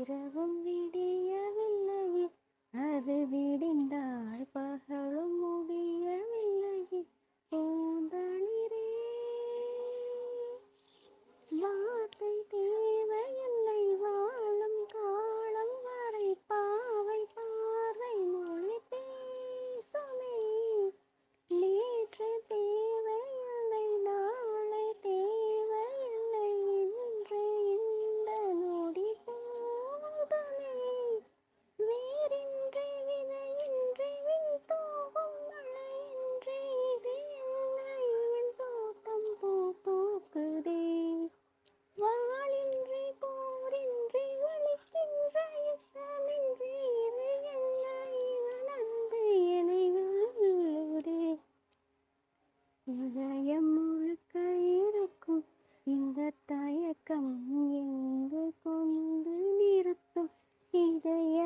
இரவும் விடியவில்லையே, அது விடிந்தால் பகலும் முடியவில்லையே. பூந்தளிரே, வார்த்தை தேவையில்லை வாழும் காலம் வரை. பாவை பார்வை மொழி பேசுமே. நேற்று தேவையில்லை, நாளை தேவையில்லை, இன்று இந்த நொடி போதுமே. வேரின்றி விதையின்றி விண் தூவும் மழையின்றி இது என்ன இவன் தோட்டம் பூ பூக்குதே. வாளின்றி போரின்றி வலிக்கின்ற யுத்தமின்றி இது என்ன இவன் அன்பு என்னை வெல்லுதே. இதயம் முழுக்க இருக்கும் இந்த தயக்கம் எங்கு கொண்டு நிறுத்தும்? இதய